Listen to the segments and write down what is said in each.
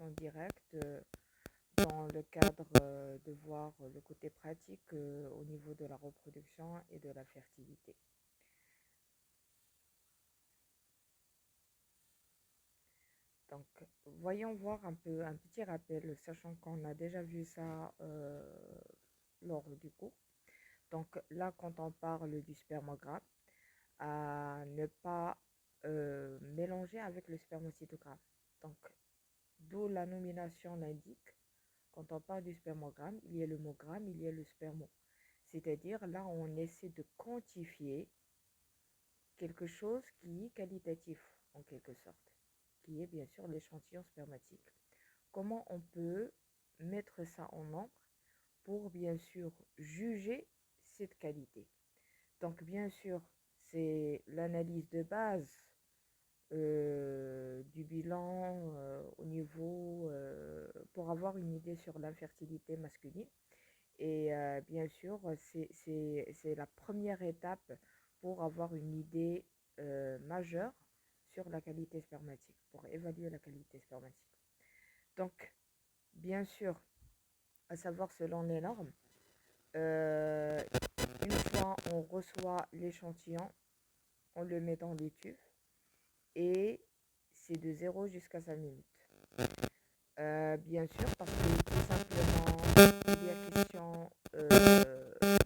application directe dans le cadre de voir le côté pratique au niveau de la reproduction et de la fertilité. Donc, voyons voir un petit rappel, sachant qu'on a déjà vu ça lors du cours. Donc là, quand on parle du spermogramme, à ne pas mélanger avec le spermocytogramme. Donc, d'où la nomination l'indique. Quand on parle du spermogramme, il y a le mot gramme, il y a le spermo. C'est-à-dire, là, on essaie de quantifier quelque chose qui est qualitatif, en quelque sorte, qui est bien sûr l'échantillon spermatique. Comment on peut mettre ça en nombre pour bien sûr juger cette qualité. Donc bien sûr, c'est l'analyse de base du bilan au niveau pour avoir une idée sur l'infertilité masculine. Et bien sûr, c'est la première étape pour avoir une idée majeure sur la qualité spermatique, pour évaluer la qualité spermatique. Donc, bien sûr, à savoir selon les normes, euh, une fois on reçoit l'échantillon, on le met dans les tubes et c'est de 0 jusqu'à 5 minutes. Bien sûr, parce que tout simplement, il y a question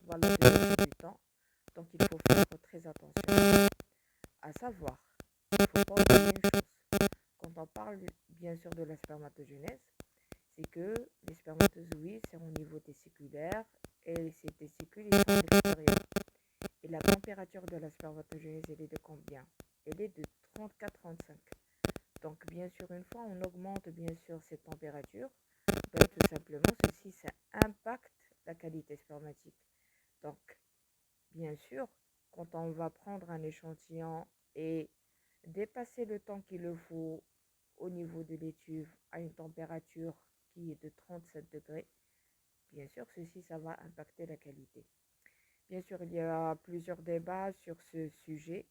voilà, de gagner du temps. Donc, il faut faire très attention. À savoir, il ne faut pas oublier une chose. Quand on parle bien sûr de la spermatogenèse, c'est que les spermatozoïdes sont au niveau testiculaire et ces testicules ils sont à l'extérieur. Et la température de la spermatogenèse, elle est de combien? Elle est de 34-35. Donc bien sûr, une fois on augmente bien sûr cette température, ben, tout simplement ceci, ça impacte la qualité spermatique. Donc bien sûr, quand on va prendre un échantillon et dépasser le temps qu'il le faut au niveau de l'étuve à une température qui est de 37 degrés, bien sûr, ceci, ça va impacter la qualité. Bien sûr, il y a plusieurs débats sur ce sujet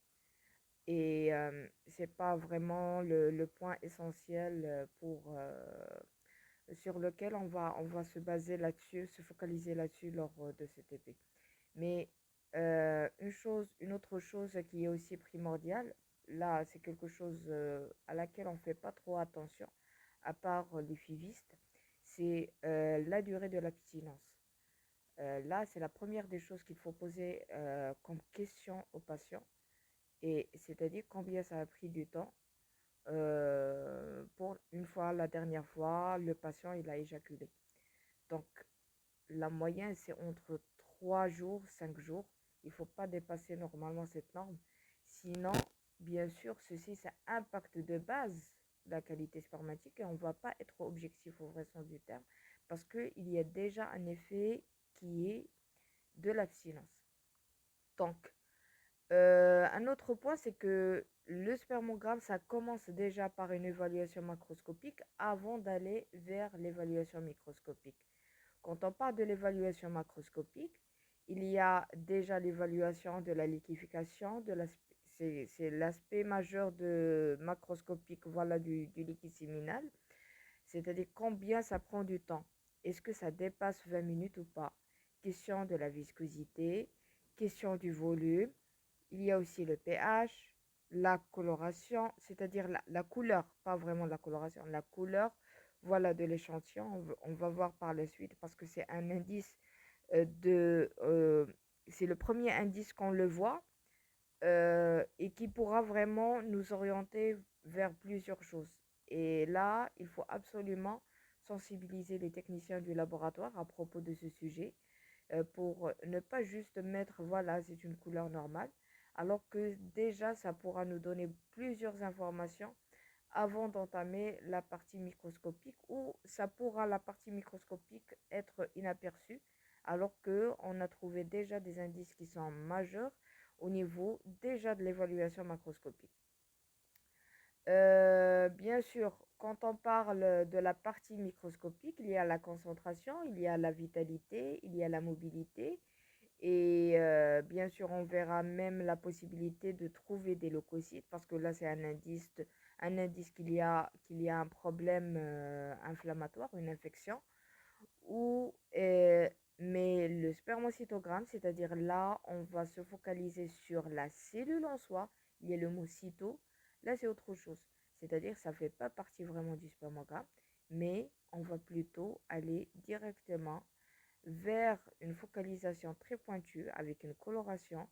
et c'est pas vraiment le point essentiel sur lequel on va se baser là-dessus, se focaliser là-dessus lors de cet EP. Mais une autre chose qui est aussi primordiale, là, c'est quelque chose à laquelle on ne fait pas trop attention, à part les FIVistes, c'est la durée de l'abstinence. Là, c'est la première des choses qu'il faut poser comme question aux patients, et c'est-à-dire combien ça a pris du temps pour une fois, la dernière fois, le patient il a éjaculé. Donc, la moyenne, c'est entre 3 jours, 5 jours. Il ne faut pas dépasser normalement cette norme. Sinon, bien sûr, ceci, ça impacte de base la qualité spermatique et on ne va pas être objectif au vrai sens du terme parce qu'il y a déjà un effet qui est de l'abstinence. Donc, un autre point, c'est que le spermogramme, ça commence déjà par une évaluation macroscopique avant d'aller vers l'évaluation microscopique. Quand on parle de l'évaluation macroscopique, il y a déjà l'évaluation de la liquéfaction, c'est l'aspect majeur de macroscopique voilà, du liquide séminal, c'est-à-dire combien ça prend du temps. Est-ce que ça dépasse 20 minutes ou pas? Question de la viscosité, question du volume. Il y a aussi le pH, la coloration, c'est-à-dire la couleur, pas vraiment la coloration, la couleur voilà, de l'échantillon. On va voir par la suite parce que c'est un indice c'est le premier indice qu'on le voit et qui pourra vraiment nous orienter vers plusieurs choses. Et là, il faut absolument sensibiliser les techniciens du laboratoire à propos de ce sujet pour ne pas juste mettre, voilà, c'est une couleur normale, alors que déjà, ça pourra nous donner plusieurs informations avant d'entamer la partie microscopique ou ça pourra, la partie microscopique, être inaperçue alors qu'on a trouvé déjà des indices qui sont majeurs au niveau déjà de l'évaluation macroscopique. Bien sûr, quand on parle de la partie microscopique, il y a la concentration, il y a la vitalité, il y a la mobilité. Et bien sûr, on verra même la possibilité de trouver des leucocytes parce que là, c'est un un indice qu'il y a un problème inflammatoire, une infection, ou, mais le spermocytogramme, c'est-à-dire là, on va se focaliser sur la cellule en soi, il y a le mot cyto, là c'est autre chose. C'est-à-dire ça ne fait pas partie vraiment du spermogramme, mais on va plutôt aller directement vers une focalisation très pointue avec une coloration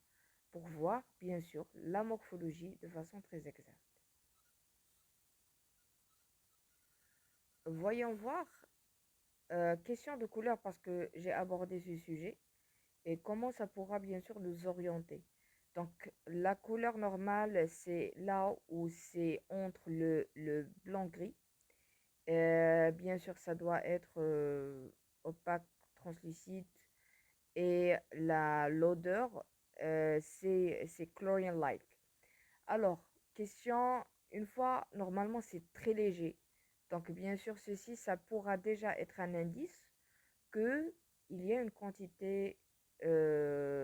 pour voir bien sûr la morphologie de façon très exacte. Voyons voir, question de couleur parce que j'ai abordé ce sujet et comment ça pourra bien sûr nous orienter. Donc la couleur normale, c'est là où c'est entre le blanc-gris. Bien sûr, ça doit être opaque, translucide. Et l'odeur, c'est chlorine-like. Alors, question, une fois, normalement, c'est très léger. Donc, bien sûr, ceci, ça pourra déjà être un indice que il y a une quantité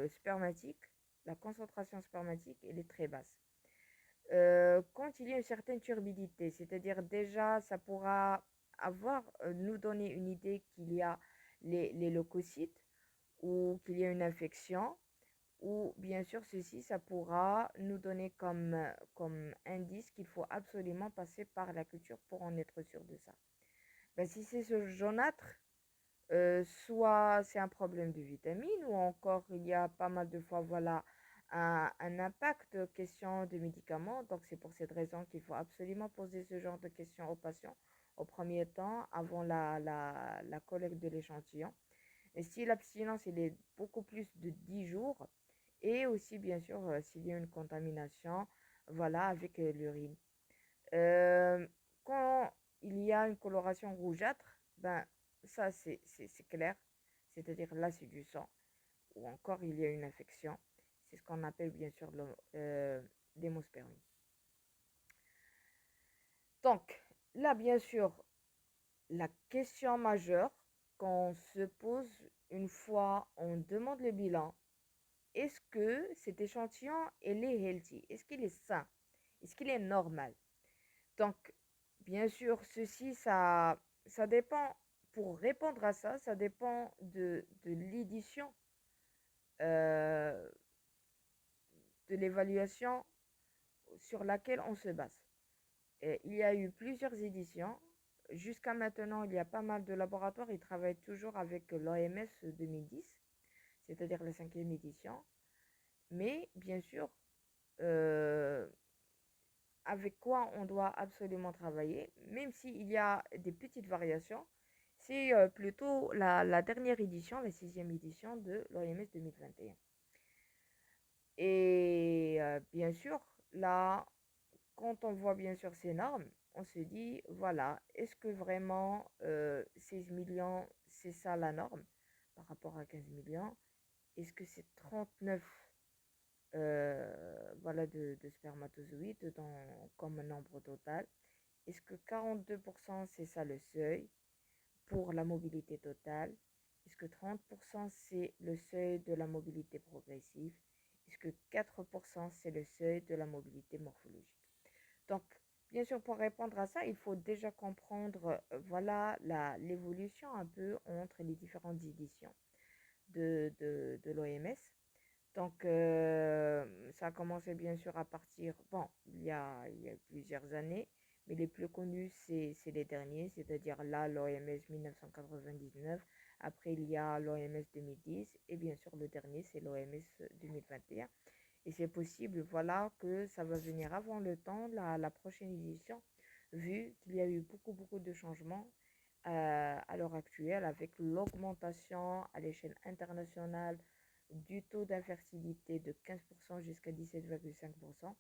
spermatique, la concentration spermatique, elle est très basse. Quand il y a une certaine turbidité, c'est-à-dire déjà, ça pourra nous donner une idée qu'il y a les leucocytes ou qu'il y a une infection, ou bien sûr ceci, ça pourra nous donner comme indice qu'il faut absolument passer par la culture pour en être sûr de ça. Ben, si c'est ce jaunâtre, soit c'est un problème de vitamine ou encore il y a pas mal de fois voilà un impact question de médicaments. Donc c'est pour cette raison qu'il faut absolument poser ce genre de questions aux patients au premier temps avant la collecte de l'échantillon. Et si l'abstinence il est beaucoup plus de 10 jours et aussi bien sûr s'il y a une contamination voilà avec l'urine. Euh, Quand il y a une coloration rougeâtre, ben ça c'est clair, c'est-à-dire là c'est du sang, ou encore il y a une infection, c'est ce qu'on appelle bien sûr l'hémospermie. Donc là bien sûr, la question majeure qu'on se pose une fois on demande le bilan, est-ce que cet échantillon il est healthy? Est-ce qu'il est sain? Est-ce qu'il est normal? Donc, bien sûr, ça dépend, pour répondre à ça, ça dépend de l'édition, euh, de l'évaluation sur laquelle on se base. Et il y a eu plusieurs éditions. Jusqu'à maintenant, il y a pas mal de laboratoires. Ils travaillent toujours avec l'OMS 2010, c'est-à-dire la cinquième édition. Mais bien sûr, euh, avec quoi on doit absolument travailler, même s'il y a des petites variations, c'est plutôt la dernière édition, la sixième édition de l'OMS 2021. Et bien sûr, là, quand on voit bien sûr ces normes, on se dit, voilà, est-ce que vraiment 16 millions, c'est ça la norme par rapport à 15 millions? Est-ce que c'est 39 voilà, de spermatozoïdes comme nombre total? Est-ce que 42% c'est ça le seuil pour la mobilité totale? Est-ce que 30% c'est le seuil de la mobilité progressive? Est-ce que 4% c'est le seuil de la mobilité morphologique? Donc, bien sûr, pour répondre à ça, il faut déjà comprendre voilà l'évolution un peu entre les différentes éditions de l'OMS. Donc, ça a commencé bien sûr à partir, bon, il y a plusieurs années, mais les plus connus, c'est les derniers, c'est-à-dire là, l'OMS 1999, après il y a l'OMS 2010, et bien sûr le dernier, c'est l'OMS 2021. Et c'est possible, voilà, que ça va venir avant le temps, la prochaine édition, vu qu'il y a eu beaucoup de changements à l'heure actuelle avec l'augmentation à l'échelle internationale du taux d'infertilité de 15% jusqu'à 17,5%.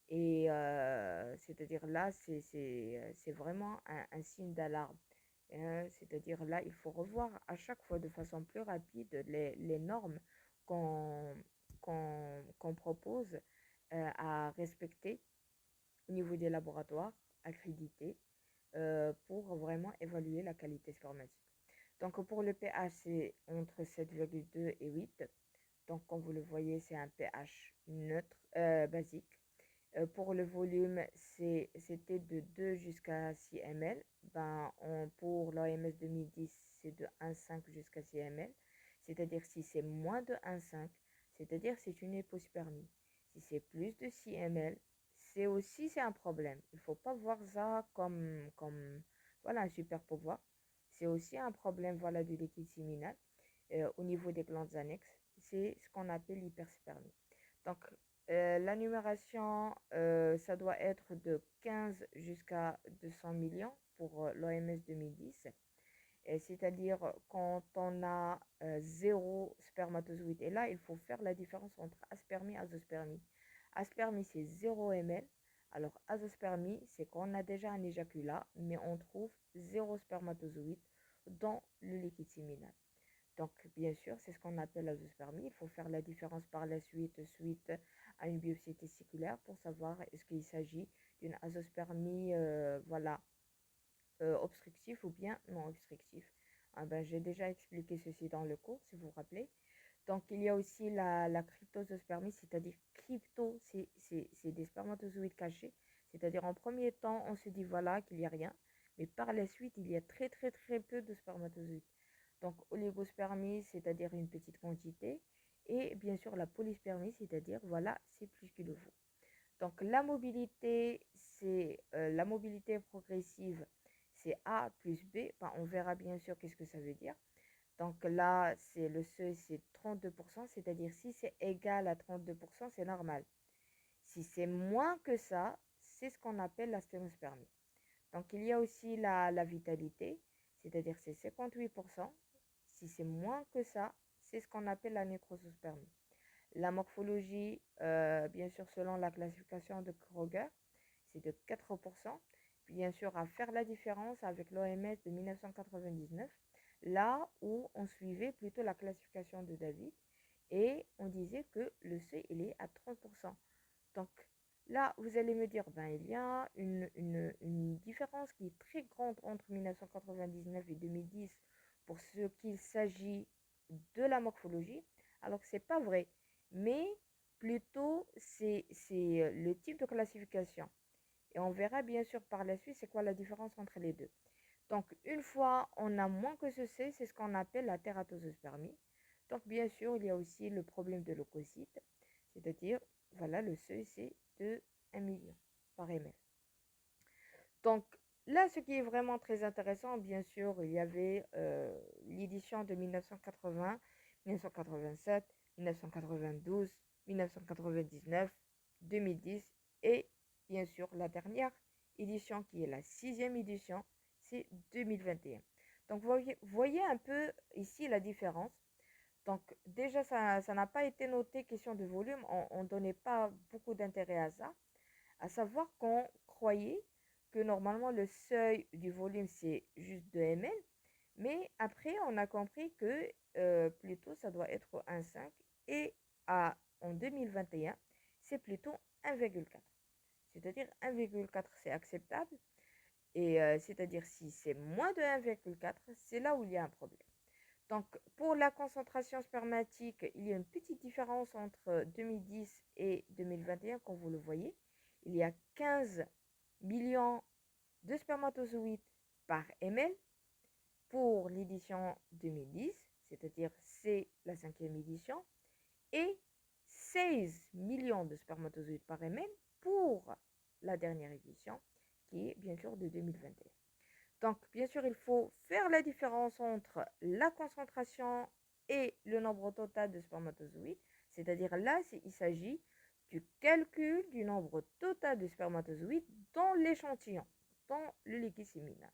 Et c'est-à-dire là, c'est vraiment un signe d'alarme. C'est-à-dire là, il faut revoir à chaque fois de façon plus rapide les normes qu'on qu'on propose à respecter au niveau des laboratoires accrédités pour vraiment évaluer la qualité spermatique. Donc pour le pH, c'est entre 7,2 et 8. Donc comme vous le voyez, c'est un pH neutre, basique. Pour le volume, c'était de 2 jusqu'à 6 ml. Pour l'OMS 2010, c'est de 1,5 jusqu'à 6 ml. C'est-à-dire si c'est moins de 1,5, c'est-à-dire c'est une hypospermie. Si c'est plus de 6 ml, c'est un problème. Il ne faut pas voir ça comme voilà, un super pouvoir. C'est aussi un problème voilà, du liquide séminal au niveau des glandes annexes. C'est ce qu'on appelle l'hyperspermie. Donc, la numération, ça doit être de 15 jusqu'à 200 millions pour l'OMS 2010. C'est-à-dire quand on a zéro spermatozoïde. Et là, il faut faire la différence entre aspermie et azospermie. Aspermie, c'est 0 ml. Alors, azospermie, c'est qu'on a déjà un éjaculat, mais on trouve zéro spermatozoïde dans le liquide séminal. Donc, bien sûr, c'est ce qu'on appelle l'azospermie. Il faut faire la différence par la suite à une biopsie testiculaire pour savoir est-ce qu'il s'agit d'une azospermie voilà, obstructive ou bien non obstructive. J'ai déjà expliqué ceci dans le cours, si vous vous rappelez. Donc, il y a aussi la cryptospermie, c'est-à-dire crypto, c'est des spermatozoïdes cachés. C'est-à-dire en premier temps, on se dit voilà qu'il n'y a rien, mais par la suite, il y a très très très peu de spermatozoïdes. Donc, oligospermie, c'est-à-dire une petite quantité, et bien sûr la polyspermie, c'est-à-dire voilà, c'est plus qu'il le faut. Donc, la mobilité progressive, c'est A plus B. On verra bien sûr qu'est-ce que ça veut dire. Donc là, c'est le seuil, c'est 32%, c'est-à-dire si c'est égal à 32%, c'est normal. Si c'est moins que ça, c'est ce qu'on appelle la sténospermie. Donc il y a aussi la vitalité, c'est-à-dire c'est 58%. Si c'est moins que ça, c'est ce qu'on appelle la nécrosospermie. La morphologie, bien sûr, selon la classification de Kroger, c'est de 4%. Bien sûr, à faire la différence avec l'OMS de 1999, là où on suivait plutôt la classification de David et on disait que le C, il est à 30%. Donc là, vous allez me dire, il y a une différence qui est très grande entre 1999 et 2010 pour ce qu'il s'agit de la morphologie, alors que ce n'est pas vrai. Mais plutôt, c'est le type de classification. Et on verra bien sûr par la suite c'est quoi la différence entre les deux. Donc, une fois on a moins que ce C, c'est ce qu'on appelle la tératosospermie. Donc, bien sûr, il y a aussi le problème de leucocyte, c'est-à-dire, voilà, le seuil, c'est de 1 million par ml. Donc, là, ce qui est vraiment très intéressant, bien sûr, il y avait l'édition de 1980, 1987, 1992, 1999, 2010 et bien sûr la dernière édition qui est la 6e édition, c'est 2021. Donc, voyez un peu ici la différence. Donc, déjà, ça n'a pas été noté question de volume, on ne donnait pas beaucoup d'intérêt à ça, à savoir qu'on croyait que normalement le seuil du volume c'est juste 2 ml, mais après on a compris que plutôt ça doit être 1,5 et en 2021 c'est plutôt 1,4. C'est-à-dire 1,4 c'est acceptable et c'est-à-dire si c'est moins de 1,4 c'est là où il y a un problème. Donc pour la concentration spermatique, il y a une petite différence entre 2010 et 2021 comme vous le voyez. Il y a 15 millions de spermatozoïdes par ml pour l'édition 2010, c'est-à-dire c'est la 5e édition, et 16 millions de spermatozoïdes par ml pour la dernière édition, qui est bien sûr de 2021. Donc, bien sûr, il faut faire la différence entre la concentration et le nombre total de spermatozoïdes, c'est-à-dire là, il s'agit du calcul du nombre total de spermatozoïdes dans l'échantillon, dans le liquide séminal.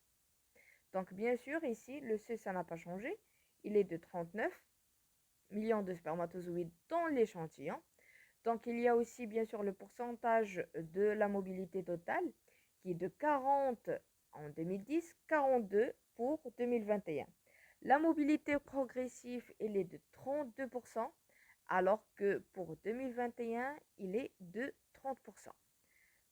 Donc, bien sûr, ici, le C, ça n'a pas changé. Il est de 39 millions de spermatozoïdes dans l'échantillon. Donc, il y a aussi, bien sûr, le pourcentage de la mobilité totale qui est de 40 en 2010, 42 pour 2021. La mobilité progressive, elle est de 32%, alors que pour 2021, il est de 30%.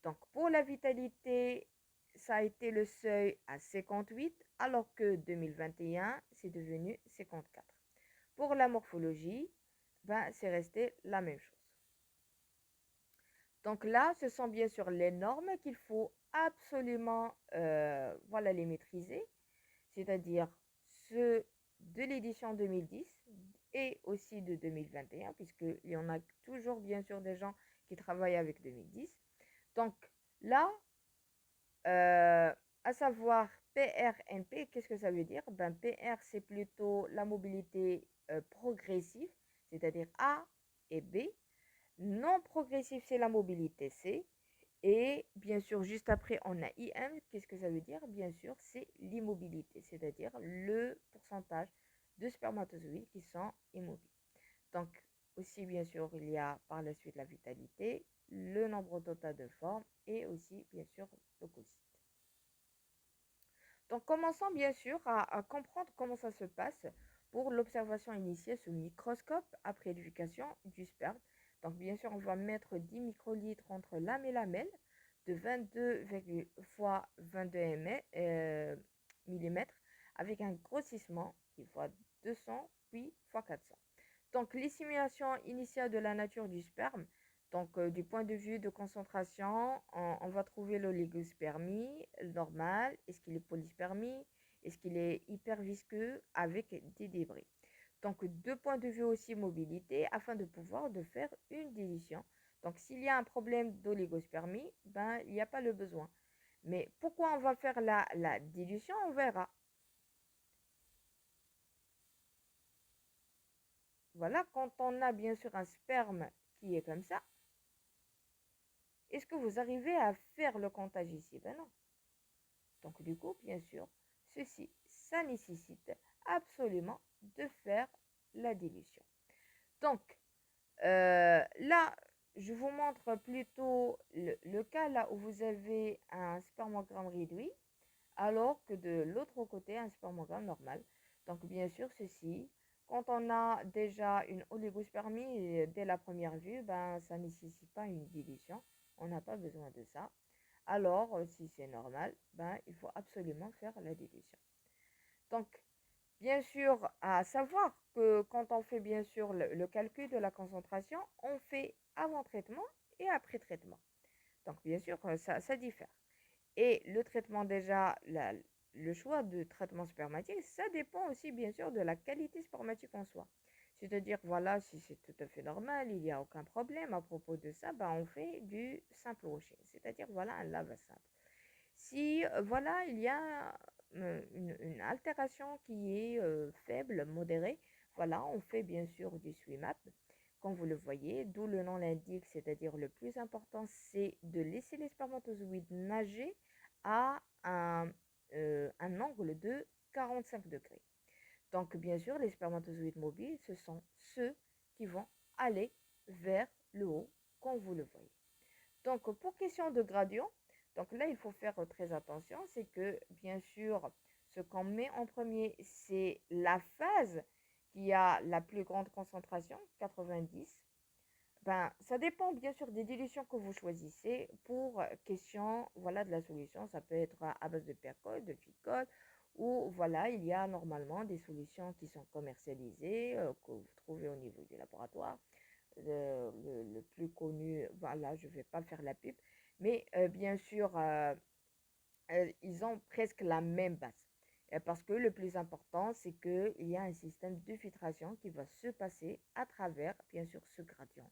Donc, pour la vitalité, ça a été le seuil à 58, alors que 2021, c'est devenu 54. Pour la morphologie, c'est resté la même chose. Donc là, ce sont bien sûr les normes qu'il faut absolument voilà, les maîtriser, c'est-à-dire ceux de l'édition 2010 et aussi de 2021, puisqu'il y en a toujours bien sûr des gens qui travaillent avec 2010. Donc là, euh, à savoir PRNP, qu'est-ce que ça veut dire? Ben, PR, c'est plutôt la mobilité progressive, c'est-à-dire A et B. Non progressif, c'est la mobilité C. Et bien sûr, juste après, on a IM. Qu'est-ce que ça veut dire? Bien sûr, c'est l'immobilité, c'est-à-dire le pourcentage de spermatozoïdes qui sont immobiles. Donc, aussi, bien sûr, il y a par la suite la vitalité, le nombre total de formes et aussi, bien sûr, l'ovocyte. Donc, commençons bien sûr à comprendre comment ça se passe pour l'observation initiée sous microscope après éducation du sperme. Donc, bien sûr, on va mettre 10 microlitres entre lame et lamelle de 22 fois 22 mm avec un grossissement qui fois 200 puis fois 400. Donc, les simulations initiales de la nature du sperme, donc du point de vue de concentration, on va trouver l'oligospermie normale. Est-ce qu'il est polyspermie? Est-ce qu'il est hyper visqueux avec des débris? Donc, deux points de vue aussi mobilité afin de pouvoir de faire une dilution. Donc, s'il y a un problème d'oligospermie, ben, il n'y a pas le besoin. Mais pourquoi on va faire la dilution? On verra. Voilà, quand on a bien sûr un sperme qui est comme ça, est-ce que vous arrivez à faire le comptage ici? Ben non. Donc du coup, bien sûr, ceci, ça nécessite absolument de faire la dilution. Donc là, je vous montre plutôt le cas là où vous avez un spermogramme réduit, alors que de l'autre côté, un spermogramme normal. Donc bien sûr, ceci, quand on a déjà une oligospermie dès la première vue, ben, ça ne nécessite pas une dilution. On n'a pas besoin de ça. Alors, si c'est normal, ben, il faut absolument faire la dilution. Donc, bien sûr, à savoir que quand on fait bien sûr le calcul de la concentration, on fait avant traitement et après traitement. Donc, bien sûr, ça diffère. Et le traitement déjà, le choix de traitement spermatique, ça dépend aussi bien sûr de la qualité spermatique en soi. C'est-à-dire, voilà, si c'est tout à fait normal, il n'y a aucun problème à propos de ça, ben, on fait du simple washing, c'est-à-dire, voilà, un lavage simple. Si, voilà, il y a une altération qui est faible, modérée, voilà, on fait bien sûr du SWIMAP, comme vous le voyez, d'où le nom l'indique, c'est-à-dire le plus important, c'est de laisser les spermatozoïdes nager à un angle de 45 degrés. Donc, bien sûr, les spermatozoïdes mobiles, ce sont ceux qui vont aller vers le haut, comme vous le voyez. Donc, pour question de gradient, donc là, il faut faire très attention, c'est que, bien sûr, ce qu'on met en premier, c'est la phase qui a la plus grande concentration, 90. Ben, ça dépend bien sûr des dilutions que vous choisissez. Pour question, voilà, de la solution, ça peut être à base de percol, de ficol, ou voilà, il y a normalement des solutions qui sont commercialisées, que vous trouvez au niveau du laboratoire. Le plus connu, voilà, je ne vais pas faire la pub, mais bien sûr, ils ont presque la même base. Parce que le plus important, c'est qu'il y a un système de filtration qui va se passer à travers, bien sûr, ce gradient.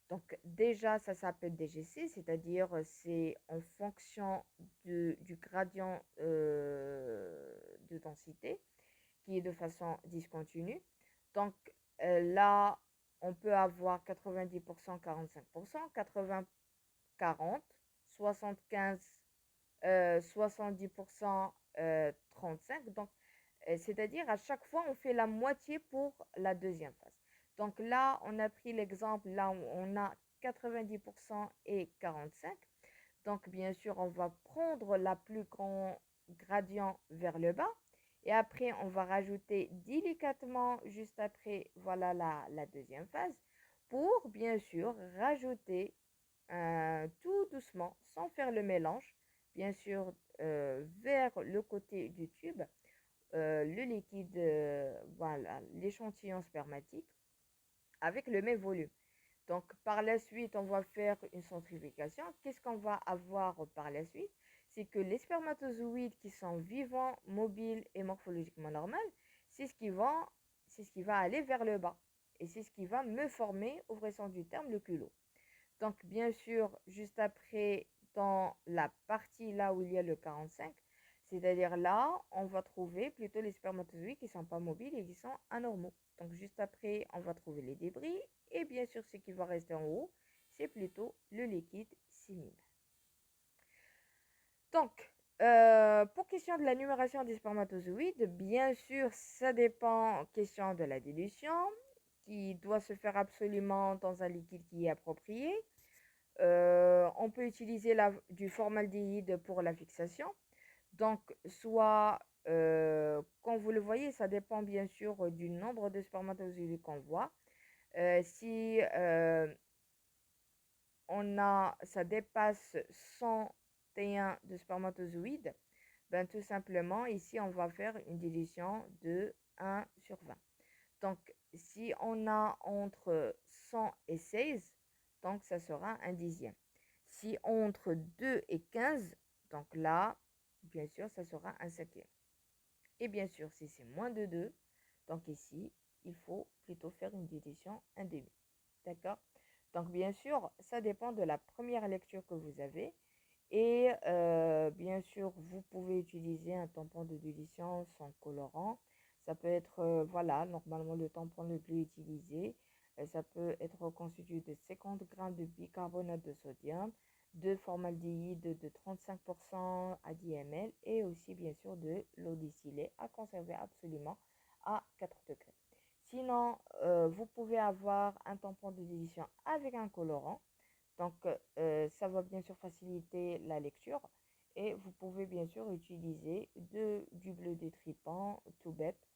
Donc déjà, ça s'appelle DGC, c'est-à-dire c'est en fonction du gradient de densité qui est de façon discontinue. Donc là, on peut avoir 90%, 45%, 80, 40, 75, 70%, 35. Donc, c'est-à-dire à chaque fois, on fait la moitié pour la deuxième phase. Donc là, on a pris l'exemple, là, on a 90% et 45. Donc, bien sûr, on va prendre la plus grand gradient vers le bas. Et après, on va rajouter délicatement, juste après, voilà la deuxième phase, pour bien sûr rajouter tout doucement, sans faire le mélange, bien sûr, vers le côté du tube, le liquide, voilà, l'échantillon spermatique, avec le même volume. Donc, par la suite, on va faire une centrifugation. Qu'est-ce qu'on va avoir par la suite? C'est que les spermatozoïdes qui sont vivants, mobiles et morphologiquement normaux, c'est ce qui va, c'est ce qui va aller vers le bas. Et c'est ce qui va me former, au vrai sens du terme, le culot. Donc, bien sûr, juste après, dans la partie là où il y a le 45, c'est-à-dire là, on va trouver plutôt les spermatozoïdes qui ne sont pas mobiles et qui sont anormaux. Donc, juste après, on va trouver les débris. Et bien sûr, ce qui va rester en haut, c'est plutôt le liquide séminal. Donc, pour question de la numération des spermatozoïdes, bien sûr, ça dépend question de la dilution, qui doit se faire absolument dans un liquide qui est approprié. On peut utiliser du formaldéhyde pour la fixation. Donc, soit, quand vous le voyez, ça dépend bien sûr du nombre de spermatozoïdes qu'on voit. Si ça dépasse 101 de spermatozoïdes, ben tout simplement, ici, on va faire une dilution de 1/20. Donc, si on a entre 100 et 16, donc ça sera un dixième. Si entre 2 et 15, donc là, bien sûr, ça sera un cinquième. Et bien sûr, si c'est moins de 2, donc ici, il faut plutôt faire une dilution 1/2. D'accord? Donc, bien sûr, ça dépend de la première lecture que vous avez. Et bien sûr, vous pouvez utiliser un tampon de dilution sans colorant. Ça peut être, voilà, normalement le tampon le plus utilisé. Ça peut être constitué de 50 grammes de bicarbonate de sodium, de formaldéhyde de 35% à 10 ml et aussi bien sûr de l'eau distillée à conserver absolument à 4 degrés. Sinon, vous pouvez avoir un tampon de dilution avec un colorant. Donc, ça va bien sûr faciliter la lecture. Et vous pouvez bien sûr utiliser du bleu détripant tout bête.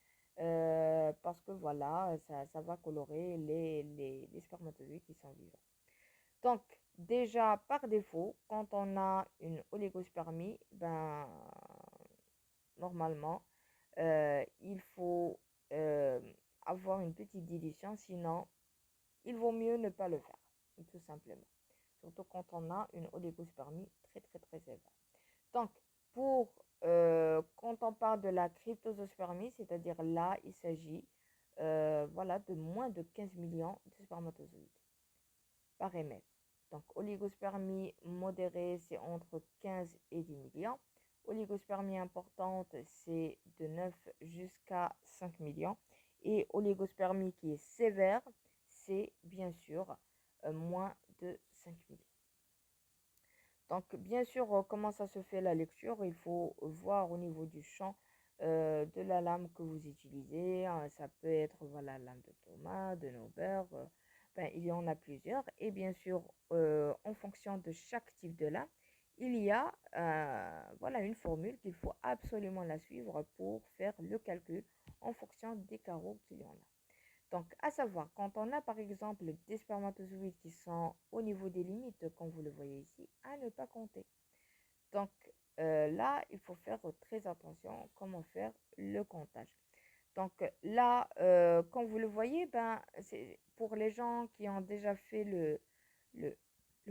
Parce que voilà, ça va colorer les spermatozoïdes qui sont vivants. Donc, déjà, par défaut, quand on a une oligospermie, ben, normalement, il faut euh, avoir une petite dilution, sinon, il vaut mieux ne pas le faire, tout simplement. Surtout quand on a une oligospermie très très très élevée. Donc, quand on parle de la cryptospermie, c'est-à-dire là, il s'agit voilà, de moins de 15 millions de spermatozoïdes par ml. Donc, oligospermie modérée, c'est entre 15 et 10 millions. Oligospermie importante, c'est de 9 jusqu'à 5 millions. Et oligospermie qui est sévère, c'est bien sûr moins de 5 millions. Donc, bien sûr, comment ça se fait la lecture? Il faut voir au niveau du champ de la lame que vous utilisez. Ça peut être voilà, lame de tomate, de Nobel. Ben, il y en a plusieurs. Et bien sûr, en fonction de chaque type de lame, il y a voilà, une formule qu'il faut absolument la suivre pour faire le calcul en fonction des carreaux qu'il y en a. Donc, à savoir, quand on a par exemple des spermatozoïdes qui sont au niveau des limites, comme vous le voyez ici, à ne pas compter. Donc, là, il faut faire très attention comment faire le comptage. Donc là, comme vous le voyez, ben, c'est pour les gens qui ont déjà fait le, le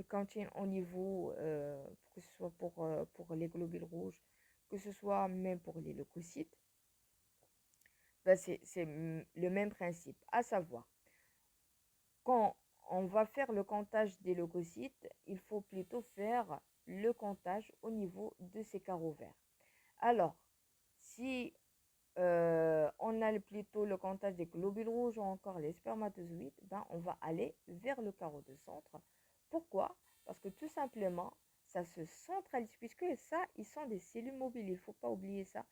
counting au niveau, que ce soit pour les globules rouges, que ce soit même pour les leucocytes, ben, c'est le même principe, à savoir quand on va faire le comptage des leucocytes, il faut plutôt faire le comptage au niveau de ces carreaux verts. Alors, si on a plutôt le comptage des globules rouges ou encore les spermatozoïdes, ben, on va aller vers le carreau de centre. Pourquoi? Parce que tout simplement, ça se centralise, puisque ça, ils sont des cellules mobiles, il ne faut pas oublier ça.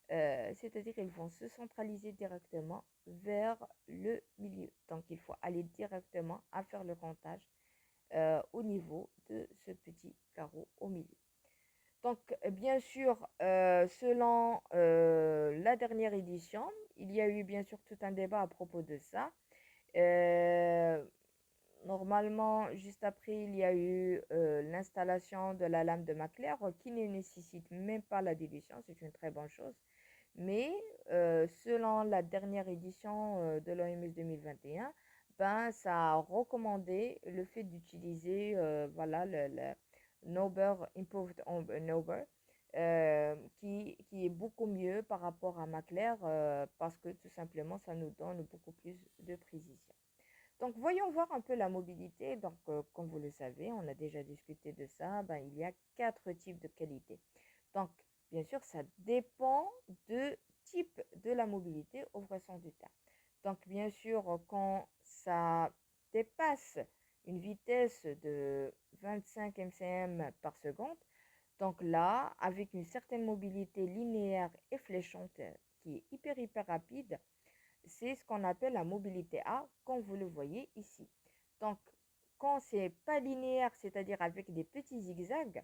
C'est-à-dire qu'ils vont se centraliser directement vers le milieu. Donc, il faut aller directement à faire le comptage au niveau de ce petit carreau au milieu. Donc, bien sûr, selon la dernière édition, il y a eu bien sûr tout un débat à propos de ça. Euh, Normalement, juste après, il y a eu l'installation de la lame de Macler qui ne nécessite même pas la dilution, c'est une très bonne chose. Mais selon la dernière édition de l'OMS 2021, ben, ça a recommandé le fait d'utiliser voilà, le Nober Improved Nober, qui est beaucoup mieux par rapport à Maclair parce que tout simplement, ça nous donne beaucoup plus de précision. Donc, voyons voir un peu la mobilité. Donc, comme vous le savez, on a déjà discuté de ça. Ben, il y a quatre types de qualité. Donc, bien sûr, ça dépend de type de la mobilité au vrai sens du terme. Donc, bien sûr, quand ça dépasse une vitesse de 25 mcm par seconde, donc là, avec une certaine mobilité linéaire et fléchante qui est hyper rapide, c'est ce qu'on appelle la mobilité A, comme vous le voyez ici. Donc, quand c'est pas linéaire, c'est-à-dire avec des petits zigzags,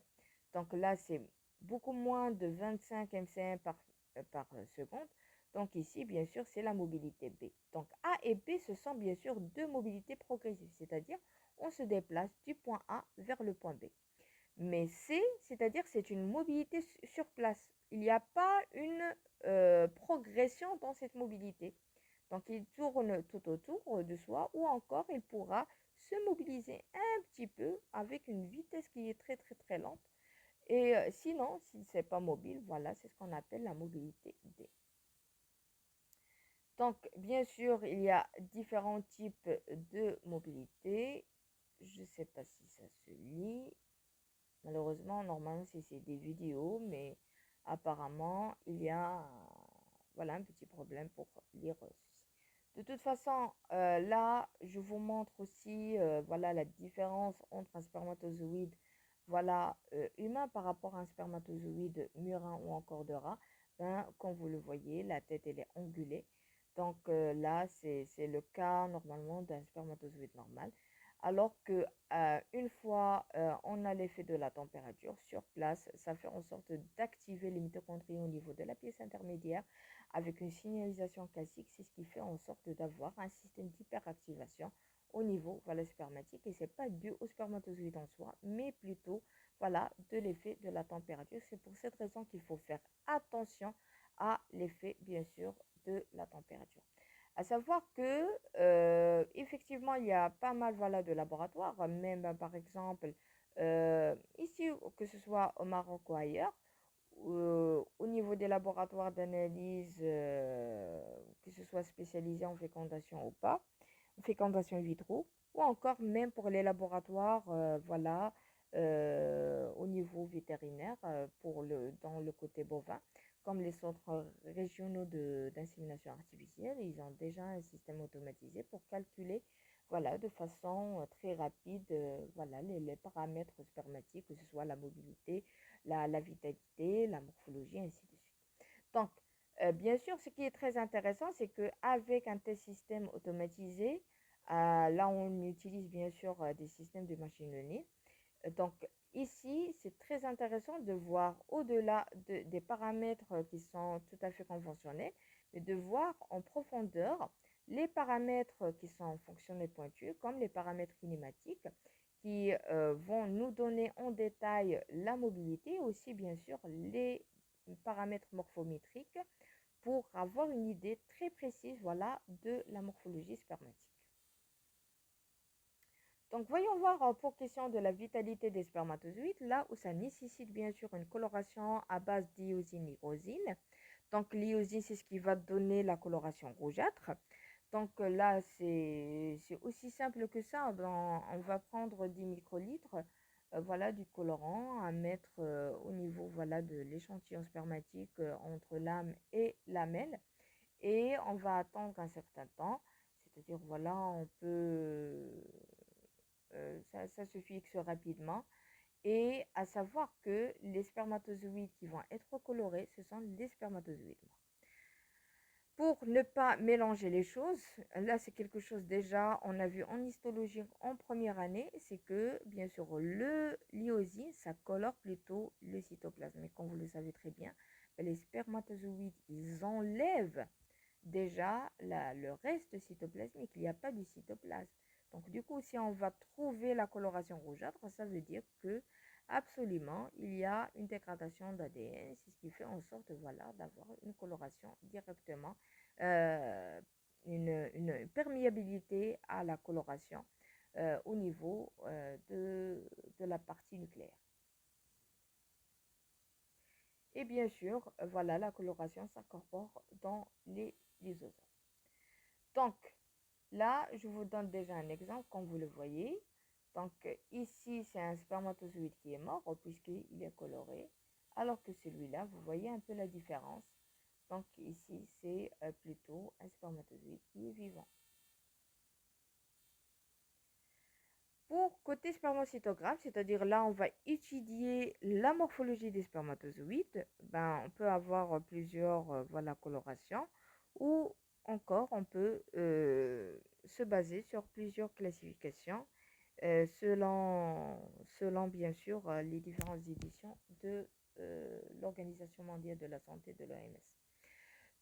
donc là, c'est beaucoup moins de 25 mcm par seconde. Donc ici, bien sûr, c'est la mobilité B. Donc A et B, ce sont bien sûr deux mobilités progressives, c'est-à-dire on se déplace du point A vers le point B. Mais C, c'est-à-dire c'est une mobilité sur place. Il n'y a pas une progression dans cette mobilité. Donc, il tourne tout autour de soi ou encore il pourra se mobiliser un petit peu avec une vitesse qui est très lente. Et sinon, si c'est pas mobile, voilà, c'est ce qu'on appelle la mobilité D. Donc, bien sûr, il y a différents types de mobilité. Je ne sais pas si ça se lit. Malheureusement, normalement, c'est des vidéos, mais apparemment, il y a voilà, un petit problème pour lire ceci. De toute façon, là, je vous montre aussi voilà, la différence entre un spermatozoïde voilà, humain par rapport à un spermatozoïde murin ou encore de rat. Ben, comme vous le voyez, la tête elle est angulée. Donc là, c'est le cas normalement d'un spermatozoïde normal. Alors que une fois on a l'effet de la température sur place, ça fait en sorte d'activer les mitochondries au niveau de la pièce intermédiaire avec une signalisation classique. C'est ce qui fait en sorte d'avoir un système d'hyperactivation au niveau voilà, spermatique. Et ce n'est pas dû au spermatozoïde en soi, mais plutôt voilà, de l'effet de la température. C'est pour cette raison qu'il faut faire attention à l'effet, bien sûr, de la température. À savoir que effectivement, il y a pas mal voilà, de laboratoires, même par exemple ici, que ce soit au Maroc ou ailleurs, au niveau des laboratoires d'analyse, que ce soit spécialisé en fécondation ou pas, fécondation in vitro, ou encore même pour les laboratoires, voilà, au niveau vétérinaire, dans le côté bovin, comme les centres régionaux d'insémination artificielle, ils ont déjà un système automatisé pour calculer, voilà, de façon très rapide, voilà, les paramètres spermatiques, que ce soit la mobilité, la vitalité, la morphologie, ainsi de suite. Donc, bien sûr, ce qui est très intéressant, c'est qu'avec un tel système automatisé, là, on utilise bien sûr des systèmes de machine learning. Donc, ici, c'est très intéressant de voir au-delà des paramètres qui sont tout à fait conventionnels, mais de voir en profondeur les paramètres qui sont fonctionnels pointus, comme les paramètres kinématiques, qui vont nous donner en détail la mobilité, aussi bien sûr les paramètres morphométriques pour avoir une idée très précise voilà, de la morphologie spermatique. Donc, voyons voir pour question de la vitalité des spermatozoïdes, là où ça nécessite bien sûr une coloration à base d'iosine-lyrosine. Donc, l'iosine, c'est ce qui va donner la coloration rougeâtre. Donc là, c'est aussi simple que ça. On va prendre 10 microlitres voilà, du colorant à mettre au niveau voilà, de l'échantillon spermatique entre l'âme et lamelle. Et on va attendre un certain temps. C'est-à-dire, voilà, on peut ça se fixe rapidement. Et à savoir que les spermatozoïdes qui vont être colorés, ce sont les spermatozoïdes noirs. Pour ne pas mélanger les choses, là c'est quelque chose déjà, on a vu en histologie en première année, c'est que bien sûr l'iosine, ça colore plutôt le cytoplasme. Mais comme vous le savez très bien, les spermatozoïdes, ils enlèvent déjà le reste cytoplasmique, il n'y a pas du cytoplasme. Donc du coup, si on va trouver la coloration rougeâtre, ça veut dire que absolument, il y a une dégradation d'ADN, c'est ce qui fait en sorte voilà, d'avoir une coloration directement une perméabilité à la coloration au niveau de la partie nucléaire. Et bien sûr, voilà, la coloration s'incorpore dans les lysosomes. Donc, là, je vous donne déjà un exemple, comme vous le voyez. Donc, ici, c'est un spermatozoïde qui est mort, puisqu'il est coloré. Alors que celui-là, vous voyez un peu la différence. Donc, ici, c'est plutôt un spermatozoïde qui est vivant. Pour côté spermocytogramme, c'est-à-dire là, on va étudier la morphologie des spermatozoïdes, ben, on peut avoir plusieurs voilà, colorations ou encore on peut se baser sur plusieurs classifications selon bien sûr les différentes éditions de l'Organisation mondiale de la santé de l'OMS.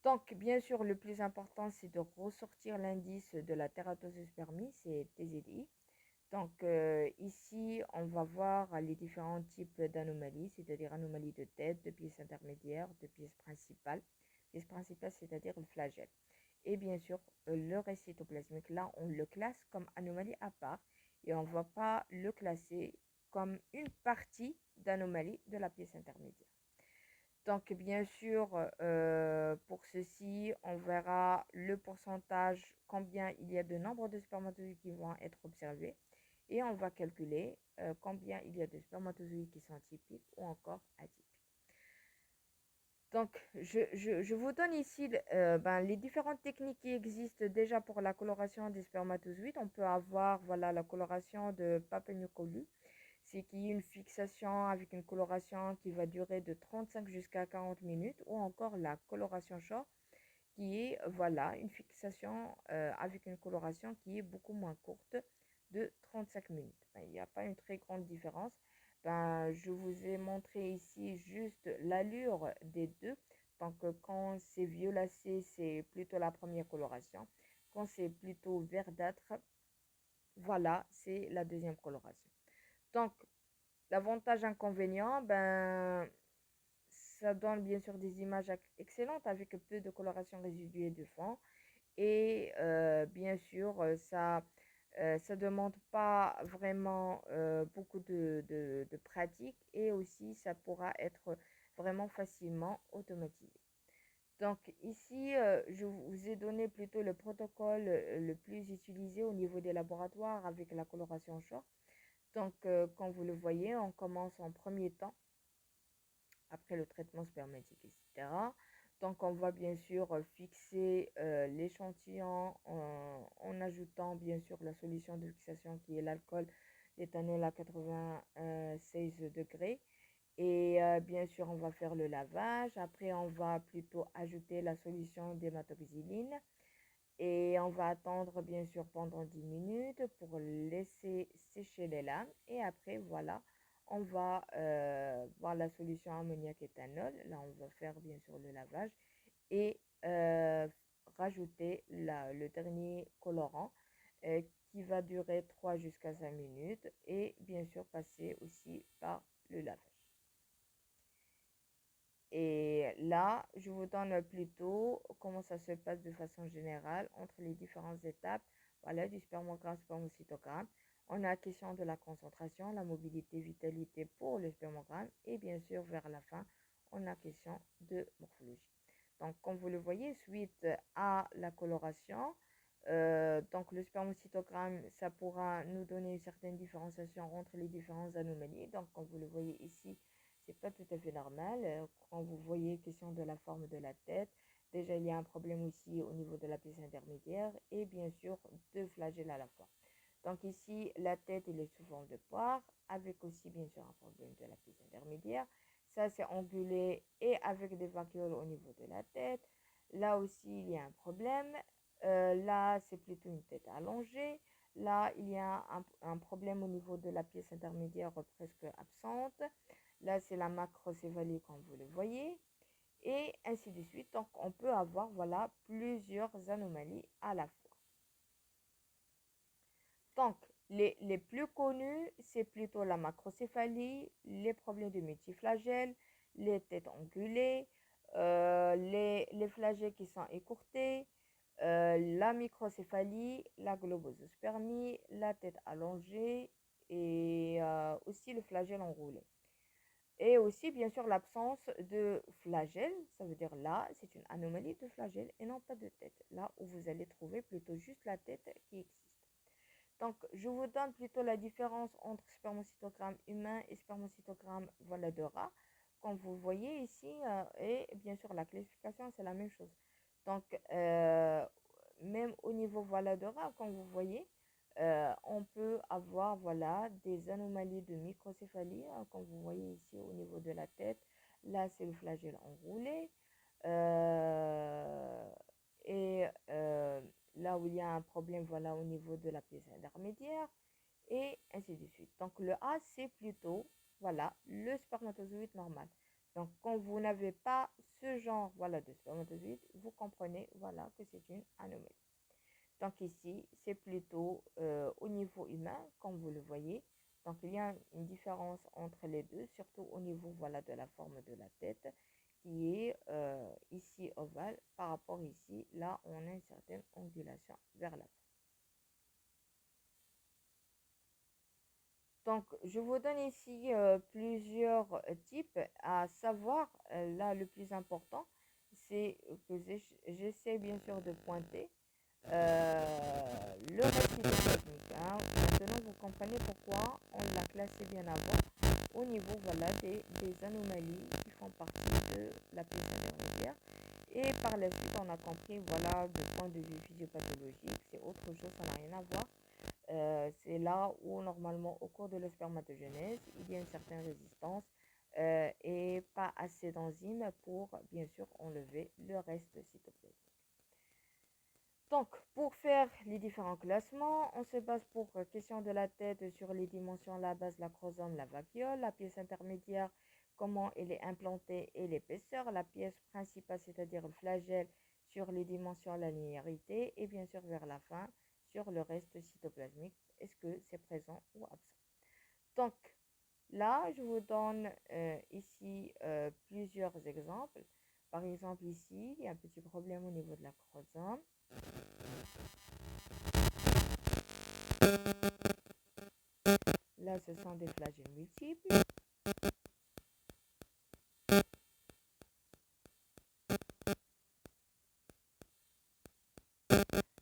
Donc, bien sûr, le plus important, c'est de ressortir l'indice de la tératospermie, c'est TZI. Donc, ici, on va voir les différents types d'anomalies, c'est-à-dire anomalies de tête, de pièces intermédiaires, de pièces principales. Pièces principales, c'est-à-dire le flagelle. Et bien sûr, le reste cytoplasmique, là, on le classe comme anomalie à part et on ne va pas le classer comme une partie d'anomalie de la pièce intermédiaire. Donc, bien sûr, pour ceci, on verra le pourcentage, combien il y a de nombre de spermatozoïdes qui vont être observés. Et on va calculer combien il y a de spermatozoïdes qui sont typiques ou encore atypiques. Donc, je vous donne ici les différentes techniques qui existent déjà pour la coloration des spermatozoïdes. On peut avoir voilà, la coloration de Papanicolaou, c'est qui est une fixation avec une coloration qui va durer de 35 jusqu'à 40 minutes, ou encore la coloration short, qui est voilà, une fixation avec une coloration qui est beaucoup moins courte, de 35 minutes. Ben, il n'y a pas une très grande différence. Ben, je vous ai montré ici juste l'allure des deux. Donc, quand c'est violacé, c'est plutôt la première coloration. Quand c'est plutôt verdâtre, voilà, c'est la deuxième coloration. Donc, l'avantage inconvénient, ben, ça donne bien sûr des images excellentes avec peu de coloration résiduelle de fond. Et bien sûr, ça ne demande pas vraiment beaucoup de pratique et aussi ça pourra être vraiment facilement automatisé. Donc ici, je vous ai donné plutôt le protocole le plus utilisé au niveau des laboratoires avec la coloration short. Donc, comme vous le voyez, on commence en premier temps après le traitement spermatique, etc. Donc, on va bien sûr fixer l'échantillon en ajoutant bien sûr la solution de fixation qui est l'alcool d'éthanol à 96 degrés. Et bien sûr, on va faire le lavage. Après, on va plutôt ajouter la solution d'hématoxyline. Et on va attendre bien sûr pendant 10 minutes pour laisser sécher les lames. Et après, voilà, on va voir la solution ammoniac-éthanol. Là, on va faire bien sûr le lavage et rajouter le dernier colorant qui va durer 3 jusqu'à 5 minutes. Et bien sûr, passer aussi par le lavage. Et là, je vous donne plutôt comment ça se passe de façon générale entre les différentes étapes voilà, du spermogramme, spermocytogramme. On a la question de la concentration, la mobilité, vitalité pour le spermogramme et bien sûr vers la fin, on a la question de morphologie. Donc, comme vous le voyez, suite à la coloration, donc le spermocytogramme, ça pourra nous donner une certaine différenciation entre les différentes anomalies. Donc, comme vous le voyez ici, c'est pas tout à fait normal. Quand vous voyez question de la forme de la tête, déjà il y a un problème aussi au niveau de la pièce intermédiaire et bien sûr deux flagelles à la fois. Donc ici, la tête elle est sous forme de poire avec aussi bien sûr un problème de la pièce intermédiaire. Ça c'est angulé et avec des vacuoles au niveau de la tête. Là aussi, il y a un problème. Là, c'est plutôt une tête allongée. Là, il y a un problème au niveau de la pièce intermédiaire presque absente. Là, c'est la macrocéphalie comme vous le voyez. Et ainsi de suite. Donc, on peut avoir voilà, plusieurs anomalies à la fois. Donc, les plus connus, c'est plutôt la macrocéphalie, les problèmes de multiflagelles, les têtes angulées, les flagelles qui sont écourtés, la microcéphalie, la globosospermie, la tête allongée et aussi le flagelle enroulé. Et aussi, bien sûr, l'absence de flagelle, ça veut dire là, c'est une anomalie de flagelle et non pas de tête. Là où vous allez trouver plutôt juste la tête qui existe. Donc, je vous donne plutôt la différence entre spermocytogramme humain et spermocytogramme voilà, de rat. Comme vous voyez ici, et bien sûr, la classification, c'est la même chose. Donc, même au niveau voilà, de rat, comme vous voyez, on peut avoir voilà, des anomalies de microcéphalie, hein, comme vous voyez ici au niveau de la tête. Là, c'est le flagelle enroulé. Euh, et là où il y a un problème, voilà, au niveau de la pièce intermédiaire, et ainsi de suite. Donc, le A, c'est plutôt, voilà, le spermatozoïde normal. Donc, quand vous n'avez pas ce genre, voilà, de spermatozoïde, vous comprenez, voilà, que c'est une anomalie. Donc, ici, c'est plutôt au niveau humain, comme vous le voyez. Donc, il y a une différence entre les deux, surtout au niveau, voilà, de la forme de la tête, qui est ici ovale, par rapport ici, là, on a une certaine ondulation vers l'avant. Donc, je vous donne ici plusieurs types, à savoir, là, le plus important, c'est que j'essaie bien sûr de pointer le reste cytoplasmique. Hein. Maintenant, vous comprenez pourquoi on l'a classé bien avant au niveau voilà, des anomalies qui font partie de la pièce intermédiaire. Et par la suite, on a compris, voilà, de point de vue physiopathologique, c'est autre chose, ça n'a rien à voir. C'est là où normalement au cours de la spermatogenèse, il y a une certaine résistance et pas assez d'enzymes pour bien sûr enlever le reste cytoplasmique. Donc, pour faire les différents classements, on se base pour question de la tête sur les dimensions, la base, l'acrosome, la vacuole, la pièce intermédiaire, comment elle est implantée et l'épaisseur, la pièce principale, c'est-à-dire le flagelle, sur les dimensions, la linéarité, et bien sûr vers la fin, sur le reste cytoplasmique, est-ce que c'est présent ou absent. Donc, là, je vous donne ici plusieurs exemples. Par exemple, ici, il y a un petit problème au niveau de l'acrosome. Là, ce sont des flagelles multiples.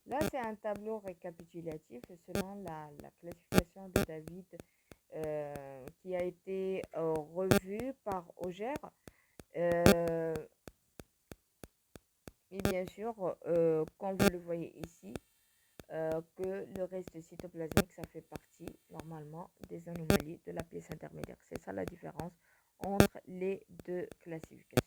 Là, c'est un tableau récapitulatif selon la classification de David qui a été revu par Auger. Euh, et bien sûr, comme vous le voyez ici, que le reste cytoplasmique, ça fait partie normalement des anomalies de la pièce intermédiaire. C'est ça la différence entre les deux classifications.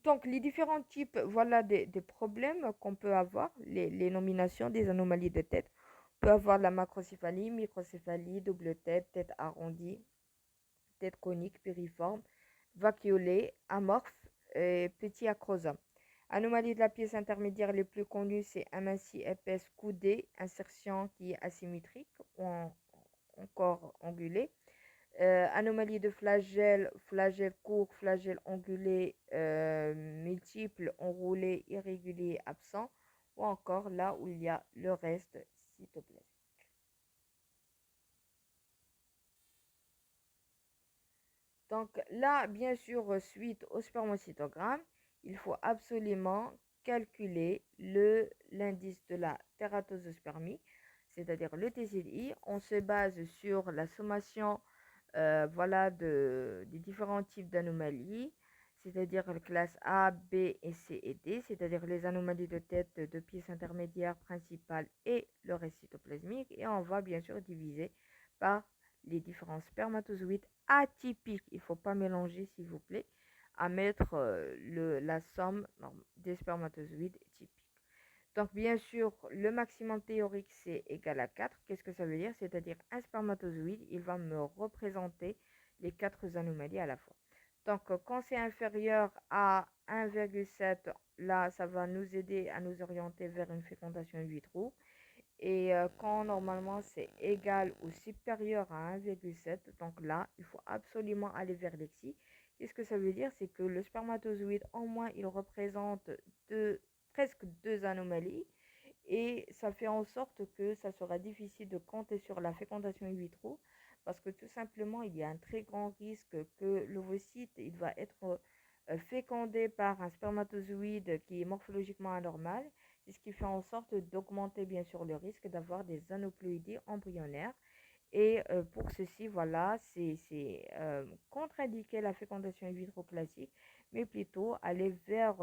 Donc, les différents types voilà, des problèmes qu'on peut avoir, les nominations des anomalies de tête. On peut avoir la macrocéphalie, microcéphalie, double tête, tête arrondie, tête conique, piriforme, vacuolée, amorphe et petit acrosome. Anomalie de la pièce intermédiaire les plus connues, c'est amincie épaisse coudée, insertion qui est asymétrique ou encore angulée. Anomalie de flagelle, flagelle court, flagelle angulé, multiple, enroulé, irrégulier, absent, ou encore là où il y a le reste cytoplasmique. Donc là, bien sûr, suite au spermocytogramme, il faut absolument calculer l'indice de la tératosospermie, c'est-à-dire le TZI. On se base sur la sommation voilà, des différents types d'anomalies, c'est-à-dire les classes A, B et C et D, c'est-à-dire les anomalies de tête de pièce intermédiaire principale et le reste cytoplasmique. Et on va bien sûr diviser par les différents spermatozoïdes atypiques. Il ne faut pas mélanger, s'il vous plaît, à mettre la somme des spermatozoïdes typiques. Donc, bien sûr, le maximum théorique, c'est égal à 4. Qu'est-ce que ça veut dire? C'est-à-dire un spermatozoïde, il va me représenter les 4 anomalies à la fois. Donc, quand c'est inférieur à 1,7, là, ça va nous aider à nous orienter vers une fécondation in vitro. Et quand normalement c'est égal ou supérieur à 1,7, donc là, il faut absolument aller vers l'EXI, Qu'est-ce que ça veut dire? C'est que le spermatozoïde, en moins, il représente presque deux anomalies et ça fait en sorte que ça sera difficile de compter sur la fécondation in vitro parce que tout simplement, il y a un très grand risque que l'ovocyte, il va être fécondé par un spermatozoïde qui est morphologiquement anormal. C'est ce qui fait en sorte d'augmenter bien sûr le risque d'avoir des aneuploïdies embryonnaires. Et pour ceci, voilà, c'est contre-indiquer la fécondation in vitro classique, mais plutôt aller vers